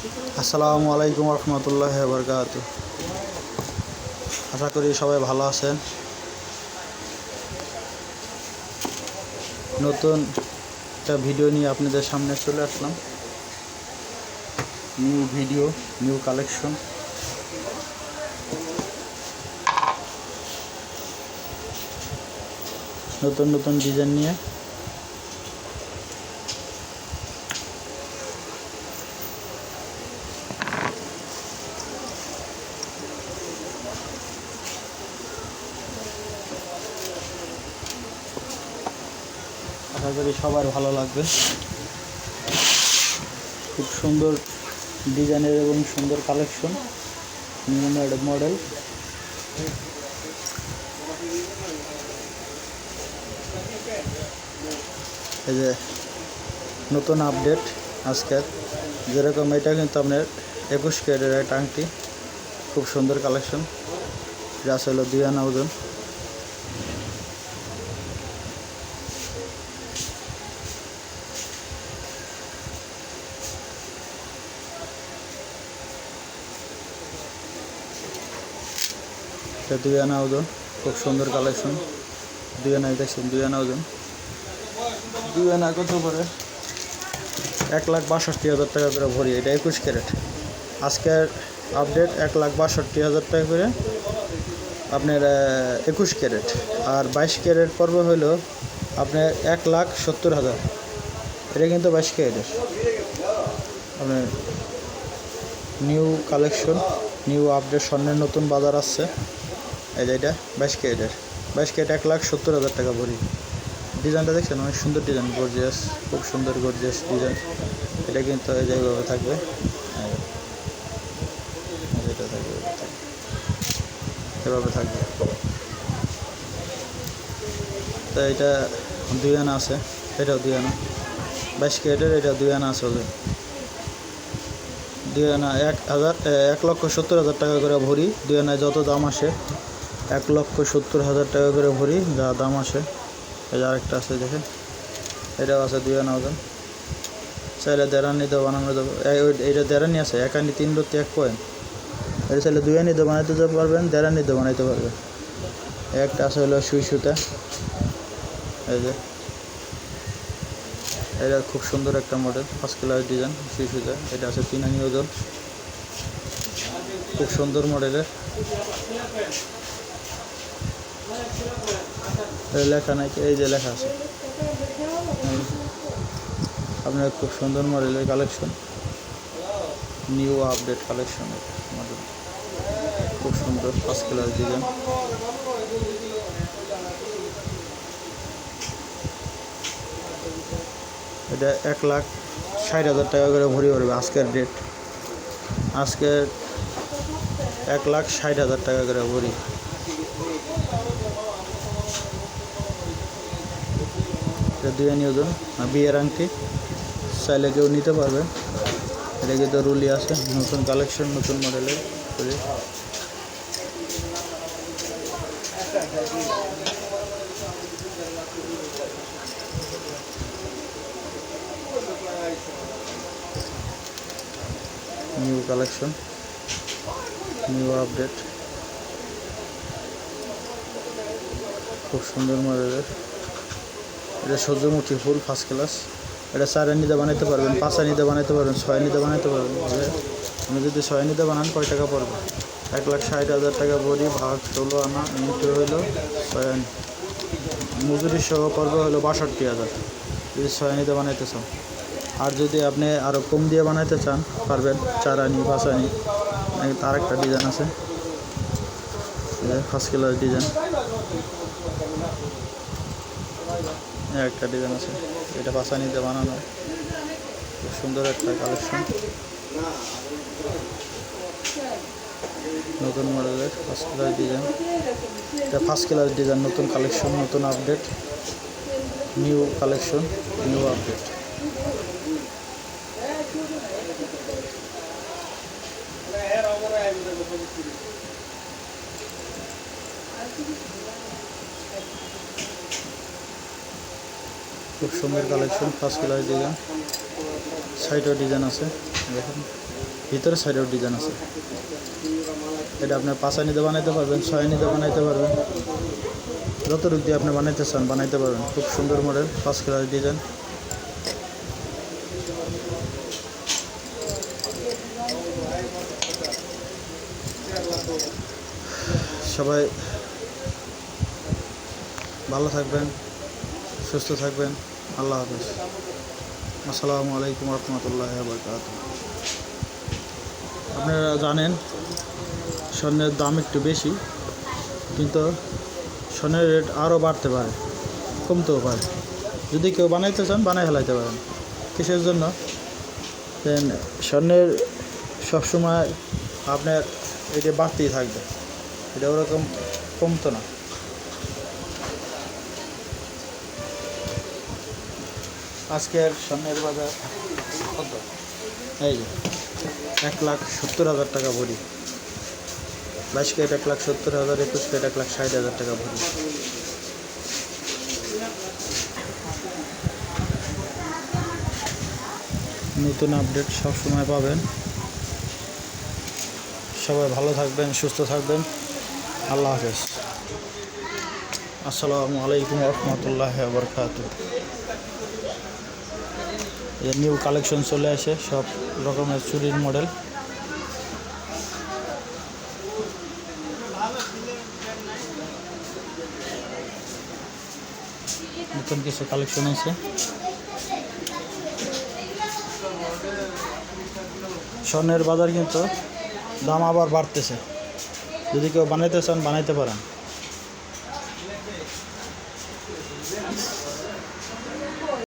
আসসালামু আলাইকুম রহমতুল্লাহি ওয়া বারাকাতুহু। আশা করি সবাই ভালো আছেন। নতুন একটা ভিডিও নিয়ে আপনাদের সামনে চলে আসলাম। New video, new collection. নতুন নতুন ডিজাইন নিয়ে আশা করি সবার ভালো লাগবে। খুব সুন্দর ডিজাইনের এবং সুন্দর কালেকশন, নিউ মডেল। এই যে নতুন আপডেট আজকের, যেরকম এটা কিন্তু আপনার 21 ক্যারেটের একটা আংটি, খুব সুন্দর কালেকশন। যা ছিল 2 আনা ওজন। এটা 2 আনা ওজন, খুব সুন্দর কালেকশন। 2 আনায় দেখছেন, 2 আনা ওজন। 2 আনা কত করে? 1,62,000 টাকা করে ভরি। এটা 21 ক্যারেট। আজকের আপডেট 1,62,000 টাকা করে আপনার 21 ক্যারেট। আর 22 ক্যারেট পর্ব হলো আপনার 1,70,000। এটা কিন্তু 22 ক্যারেটের আপনার নিউ কালেকশন, নিউ আপডেট। স্বর্ণের নতুন বাজার আসছে। এই যে এটা 22 ক্যারেটের। 22 ক্যারেট 1,70,000 টাকা ভরি। ডিজাইনটা দেখছেন, অনেক সুন্দর ডিজাইন, গর্জিয়াস, খুব সুন্দর গর্জিয়াস ডিজাইন। এটা কিন্তু এই যে এইভাবে থাকবে, এটা থাকবে, এভাবে থাকবে। তো এটা 2 আনা আছে, এটাও 2 আনা। 22 ক্যারেটের এটা 2 আনা আছে ওদের। 2 আনা 1,70,000 টাকা করে ভরি। 2 আনায় যত দাম আসে 1,70,000 টাকা করে ভরি, যা দাম আসে। এই যে আরেকটা আছে দেখেন, এটাও আছে 2 আনা ওজন। চাইলে দেড়ানিতে বানানো যাবে। এইটা দেড়ানি আছে, 1 আনি 3 রত্তি 1 পয়েন্ট। এটা চাইলে 2 আনিতে বানাইতে পারবেন, দেড়ানিতে বানাইতে পারবেন। একটা আছে হলো সুই সুতা। এই যে এটা খুব সুন্দর একটা মডেল, 5 কালার ডিজাইন, সুই সুতা। এটা আছে 3 আনি ওজন, খুব সুন্দর মডেলের। লেখা নাই, এই যে লেখা আছে। আপনার খুব সুন্দর মডেলের কালেকশন, নিউ আপডেট কালেকশনের মডেল, খুব সুন্দর 5 কালার ডিজাইন। এটা 1,60,000 টাকা করে ভরি পড়বে আজকের রেট। আজকের 1,60,000 টাকা করে ভরি। এটা 2 আনি ওজন, বিয়ের আংটি। চাইলে কেউ নিতে পারবে। এটা কিন্তু রুলি আছে, নতুন কালেকশন, নতুন মডেলের। নিউ কালেকশন, নিউ আপডেট, খুব সুন্দর মডেলের। এটা সূর্যমুখী ফুল, 1st ক্লাস। এটা 4 আনিতে বানাইতে পারবেন, 5 আনিতে বানাইতে পারবেন, 6 আনিতে বানাইতে পারবেন। আপনি যদি 6 আনিতে বানান কয় টাকা পড়বে? 1,60,000 টাকা ভরি, ভাগ 16 আনা, ইন্টু হইল 6 আনি। মজুরি সহ পড়বে হলো 62,000 যদি 6 আনিতে বানাইতে চান। আর যদি আপনি আরও কম দিয়ে বানাইতে চান পারবেন, 4 আনি, 5 আনি। তার একটা ডিজাইন আছে, 1st ক্লাস ডিজাইন। একটা ডিজাইন আছে, এটা 5 আনিতে বানানো, খুব সুন্দর একটা কালেকশন, নতুন মডেলের 1st ক্লাস ডিজাইন। এটা 1st ক্লাস ডিজাইন, নতুন কালেকশন, নতুন update, new collection, new update. খুব সুন্দর কালেকশন, 1st ক্লাস ডিজাইন। সাইডেও ডিজাইন আছে দেখেন। ভিতরে সাইডেও ডিজাইন আছে। এটা আপনার 5 নিতে বানাইতে পারবেন, 6 নিতে বানাইতে পারবেন, যত রূপ দিয়ে আপনি বানাইতে চান বানাইতে পারবেন। খুব সুন্দর মডেল, 5 কালার ডিজাইন। সবাই ভালো থাকবেন, সুস্থ থাকবেন। আল্লাহ হাফেজ। আসসালামু আলাইকুম রহমতুল্লাহি ওয়া বারাকাতুহু। আপনারা জানেন স্বর্ণের দাম একটু বেশি, কিন্তু স্বর্ণের রেট আরও বাড়তে পারে, কমতেও পারে। যদি কেউ বানাইতে চান বানাই ফেলাইতে পারেন। কিসের জন্য? দেন স্বর্ণের সবসময় আপনার এটা বাড়তেই থাকবে, এটা ওরকম কমতো না। আজকের স্বর্ণের বাজার কত? এই যে 1,70,000 টাকা ভরি। 22 ক্যারেট 1,70,000, 21 ক্যারেট 1,60,000 টাকা ভরি। নতুন আপডেট সবসময় পাবেন। সবাই ভালো থাকবেন, সুস্থ থাকবেন। আল্লাহ হাফেজ। আসসালামু আলাইকুম রহমতুল্লাহি ওয়া বারাকাতুহু। নিউ কালেকশন চলে আসে, সব রকমের চুরির মডেল। নতুন কিছু কালেকশন আছে। স্বর্ণের বাজার কিন্তু দাম আবার বাড়তেছে। যদি কেউ বানাইতে চান বানাইতে পারেন।